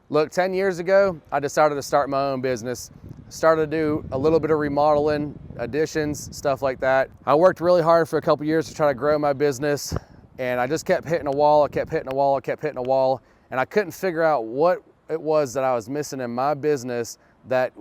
Look, 10 years ago, I decided to start my own business. Started to do a little bit of remodeling, additions, stuff like that. I worked really hard for a couple years to try to grow my business, and I just kept hitting a wall. I kept hitting a wall. I kept hitting a wall, and I couldn't figure out what it was that I was missing in my business that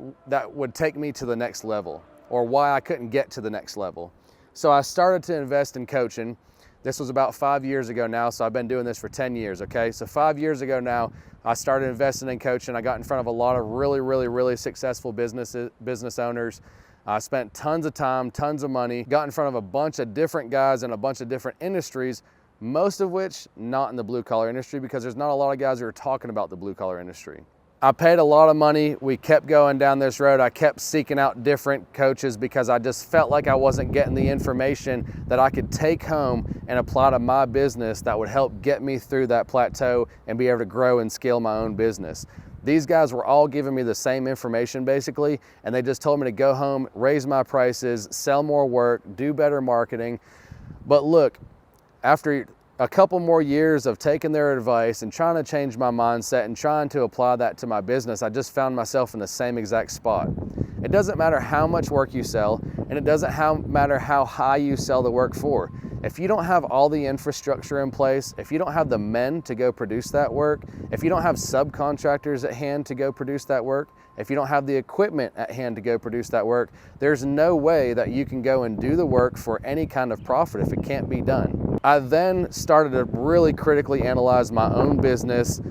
would take me to the next level, or why I couldn't get to the next level. So I started to invest in coaching. This was about 5 years ago now, so I've been doing this for 10 years, okay? So 5 years ago now, I started investing in coaching. I got in front of a lot of really successful business owners. I spent tons of time, tons of money, got in front of a bunch of different guys in a bunch of different industries, most of which not in the blue collar industry, because there's not a lot of guys who are talking about the blue collar industry. I paid a lot of money. We kept going down this road. I kept seeking out different coaches because I just felt like I wasn't getting the information that I could take home and apply to my business that would help get me through that plateau and be able to grow and scale my own business. These guys were all giving me the same information basically, and they just told me to go home, raise my prices, sell more work, do better marketing. But look, after a couple more years of taking their advice and trying to change my mindset and trying to apply that to my business, I just found myself in the same exact spot. It doesn't matter how much work you sell, and it doesn't matter how high you sell the work for. If you don't have all the infrastructure in place, if you don't have the men to go produce that work, if you don't have subcontractors at hand to go produce that work, if you don't have the equipment at hand to go produce that work, there's no way that you can go and do the work for any kind of profit if it can't be done. I then started to really critically analyze my own business,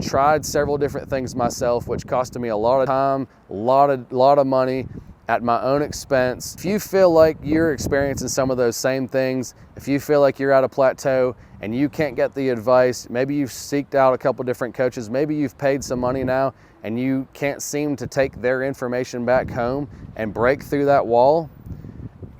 tried several different things myself, which costed me a lot of time, a lot of money at my own expense. If you feel like you're experiencing some of those same things, if you feel like you're at a plateau and you can't get the advice, maybe you've seeked out a couple different coaches, maybe you've paid some money now and you can't seem to take their information back home and break through that wall,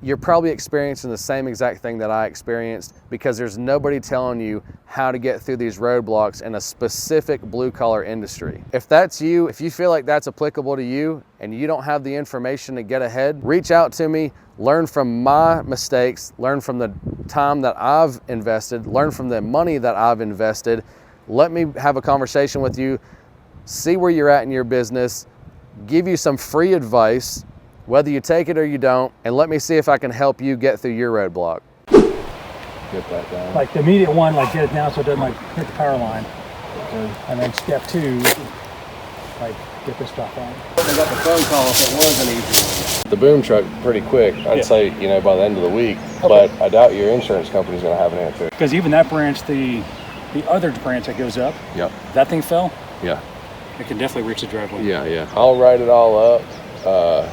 you're probably experiencing the same exact thing that I experienced, because there's nobody telling you how to get through these roadblocks in a specific blue collar industry. If that's you, if you feel like that's applicable to you and you don't have the information to get ahead, reach out to me, learn from my mistakes, learn from the time that I've invested, learn from the money that I've invested. Let me have a conversation with you, see where you're at in your business, give you some free advice, whether you take it or you don't, and let me see if I can help you get through your roadblock. Get that down. Like the immediate one, like get it down so it doesn't like hit the power line. And then step 2, like get this stuff on. I got the phone call if it was an easy one. The boom truck pretty quick. I'd say, by the end of the week, but I doubt your insurance company's gonna have an answer. Because even that branch, the other branch that goes up, that thing fell, it can definitely reach the driveway. Yeah. I'll write it all up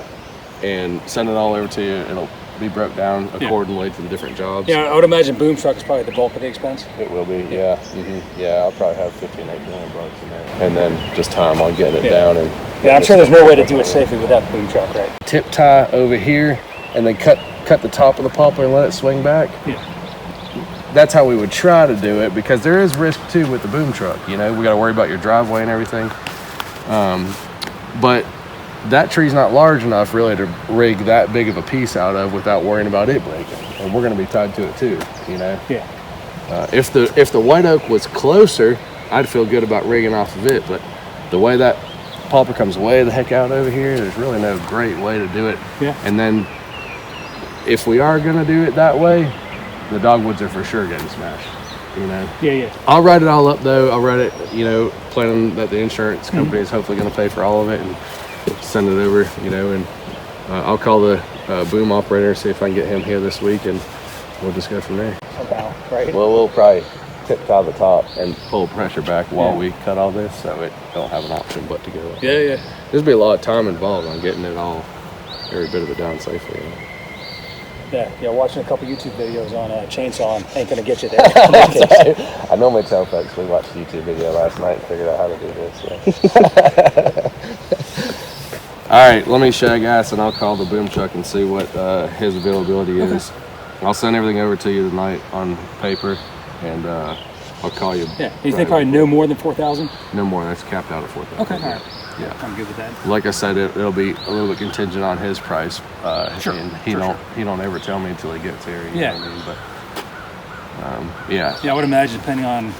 and send it all over to you. It'll be broke down accordingly to the different jobs. Yeah, I would imagine boom truck is probably the bulk of the expense. It will be, yeah. Mm-hmm. Yeah, I'll probably have $15-18 million in there. And then just time on getting it down. And I'm sure there's no way to do it safely without the boom truck, right? Tip tie over here and then cut the top of the poplar and let it swing back. Yeah. That's how we would try to do it, because there is risk too with the boom truck. We got to worry about your driveway and everything. But that tree's not large enough really to rig that big of a piece out of without worrying about it breaking. And we're going to be tied to it too, Yeah. If the white oak was closer, I'd feel good about rigging off of it. But the way that poplar comes way the heck out over here, there's really no great way to do it. Yeah. And then if we are going to do it that way, the dogwoods are for sure getting smashed. Yeah. I'll write it all up though. I'll write it, planning that the insurance company is hopefully going to pay for all of it and send it over, and I'll call the boom operator, see if I can get him here this week, and we'll just go from there. Somehow, right? Well, we'll probably tip tie the top and pull pressure back while we cut all this, so it don't have an option but to go up. Yeah. There's be a lot of time involved on getting it all, every bit of it down safely. Yeah, watching a couple YouTube videos on chainsaw ain't gonna get you there. I normally tell folks we watched a YouTube video last night and figured out how to do this. All right, let me shag ass and I'll call the boom truck and see what his availability is. I'll send everything over to you tonight on paper, and I'll call you. Yeah, you think probably no more than 4,000? No more. That's capped out at 4,000. Okay, all right. Yeah, I'm good with that. Like I said, it'll be a little bit contingent on his price. Sure. And he don't ever tell me until he gets here. You know what I mean? But Yeah, I would imagine depending on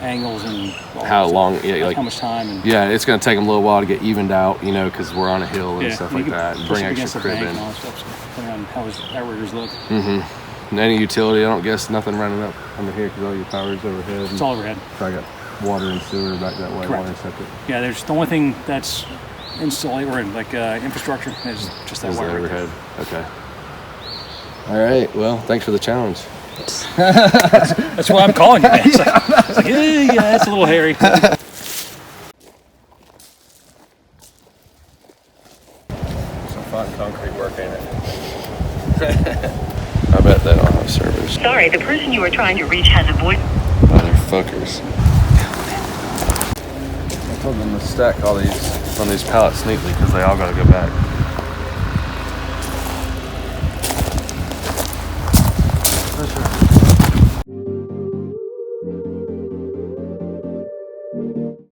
angles and How long? Yeah, like how much time. And yeah, it's gonna take them a little while to get evened out, you know, because we're on a hill and yeah, stuff you like can that. And push bring it against extra the bank cribbing. and all that stuff. So depending on how his outriggers look. And any utility, I don't guess nothing running up under here because all your power's overhead. It's all overhead. Probably got water and sewer back that way, Correct. water and septic. Yeah, there's the only thing that's installed or like infrastructure is just that Is the wire. right there. overhead. Okay. All right. Well, thanks for the challenge. That's why I'm calling you, man. It's like, yeah, it's a little hairy. Some fun concrete work, ain't it? I bet they don't have servers. Sorry, the person you are trying to reach has a voice. Motherfuckers. I told them to stack all these on these pallets neatly because they all got to go back.